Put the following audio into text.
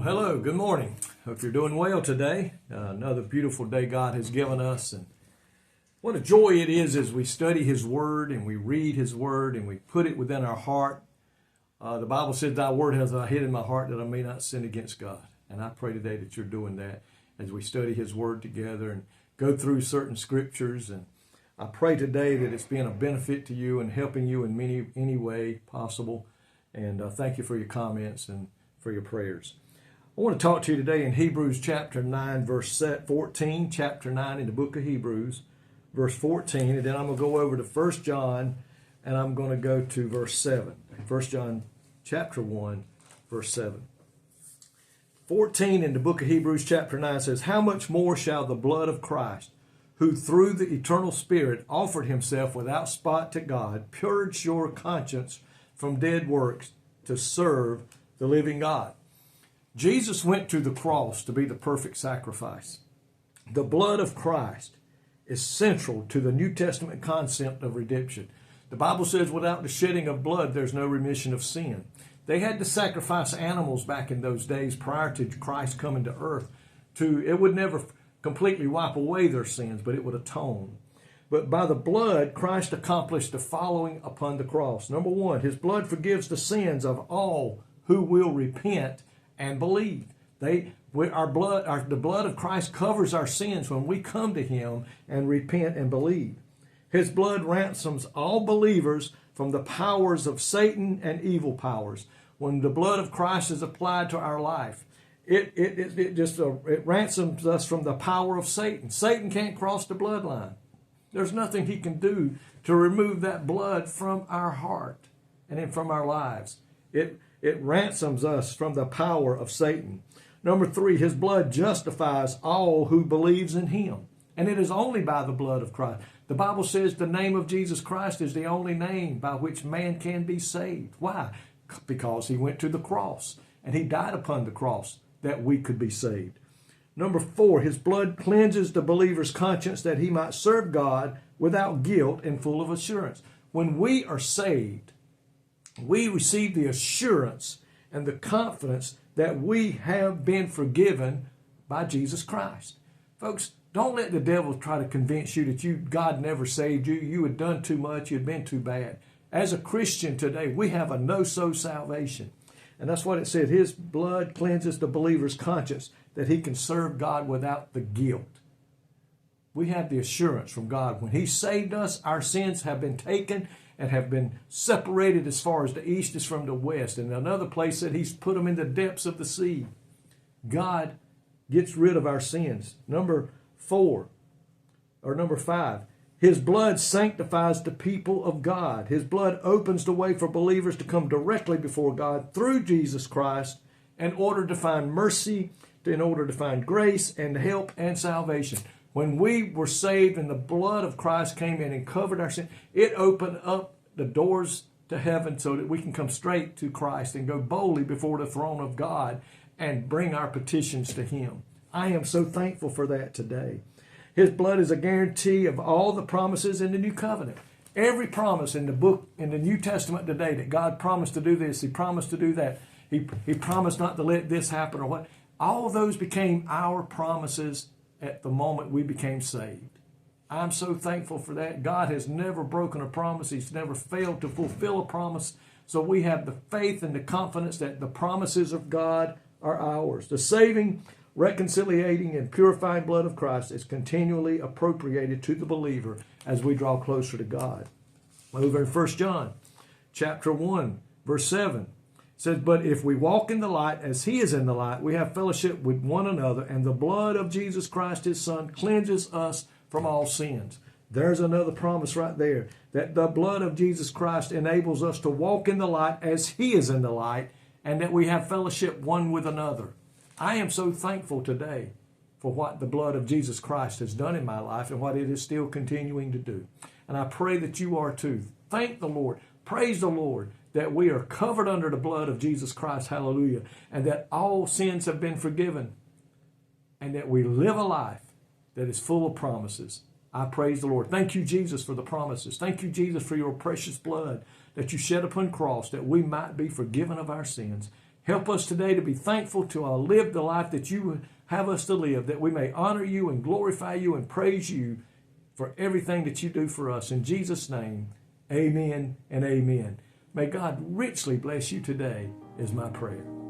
Well, hello, good morning. Hope you're doing well today. Another beautiful day God has given us. And what a joy it is as we study His Word and we read His Word and we put it within our heart. The Bible says, "Thy word has I hid in my heart that I may not sin against God." And I pray today that you're doing that as we study His Word together and go through certain scriptures. And I pray today that it's being a benefit to you and helping you in any way possible. And thank you for your comments and for your prayers. I want to talk to you today in Hebrews chapter 9, verse 14, chapter 9 in the book of Hebrews, verse 14, and then I'm going to go over to 1 John, and I'm going to go to verse 7. 1 John chapter 1, verse 7. 14 in the book of Hebrews chapter 9 says, "How much more shall the blood of Christ, who through the eternal Spirit offered himself without spot to God, purge your conscience from dead works to serve the living God?" Jesus went to the cross to be the perfect sacrifice. The blood of Christ is central to the New Testament concept of redemption. The Bible says without the shedding of blood, there's no remission of sin. They had to sacrifice animals back in those days prior to Christ coming to earth. It would never completely wipe away their sins, but it would atone. But by the blood, Christ accomplished the following upon the cross. Number one, His blood forgives the sins of all who will repent and believe. The blood of Christ covers our sins when we come to Him and repent and believe. His blood ransoms all believers from the powers of Satan and evil powers. When the blood of Christ is applied to our life, it ransoms us from the power of Satan. Satan can't cross the bloodline. There's nothing he can do to remove that blood from our heart and from our lives. It ransoms us from the power of Satan. Number three, His blood justifies all who believes in Him. And it is only by the blood of Christ. The Bible says the name of Jesus Christ is the only name by which man can be saved. Why? Because He went to the cross and He died upon the cross that we could be saved. Number four, His blood cleanses the believer's conscience that he might serve God without guilt and full of assurance. When we are saved, we receive the assurance and the confidence that we have been forgiven by Jesus Christ. Folks, don't let the devil try to convince you that God never saved you. You had done too much. You had been too bad. As a Christian today, we have a no-so salvation. And that's what it said. His blood cleanses the believer's conscience that he can serve God without the guilt. We have the assurance from God. When He saved us, our sins have been taken and have been separated as far as the east is from the west. And another place that He's put them in the depths of the sea. God gets rid of our sins. Number five, His blood sanctifies the people of God. His blood opens the way for believers to come directly before God through Jesus Christ in order to find mercy, in order to find grace and help and salvation. When we were saved and the blood of Christ came in and covered our sin, it opened up the doors to heaven so that we can come straight to Christ and go boldly before the throne of God and bring our petitions to Him. I am so thankful for that today. His blood is a guarantee of all the promises in the new covenant. Every promise in the book, in the New Testament today, that God promised to do this, He promised to do that, He promised not to let this happen or what, all of those became our promises at the moment we became saved. I'm so thankful for that. God has never broken a promise. He's never failed to fulfill a promise. So we have the faith and the confidence that the promises of God are ours. The saving, reconciliating, and purifying blood of Christ is continually appropriated to the believer as we draw closer to God. Over in 1 John chapter 1, verse 7. Says, "But if we walk in the light as He is in the light, we have fellowship with one another, and the blood of Jesus Christ, His Son, cleanses us from all sins." There's another promise right there, that the blood of Jesus Christ enables us to walk in the light as He is in the light, and that we have fellowship one with another. I am so thankful today for what the blood of Jesus Christ has done in my life and what it is still continuing to do. And I pray that you are too. Thank the Lord. Praise the Lord that we are covered under the blood of Jesus Christ, hallelujah, and that all sins have been forgiven, and that we live a life that is full of promises. I praise the Lord. Thank you, Jesus, for the promises. Thank you, Jesus, for your precious blood that you shed upon the cross, that we might be forgiven of our sins Help us today to be thankful to live the life that you have us to live, that we may honor you and glorify you and praise you for everything that you do for us. In Jesus' name, amen and amen. May God richly bless you today is my prayer.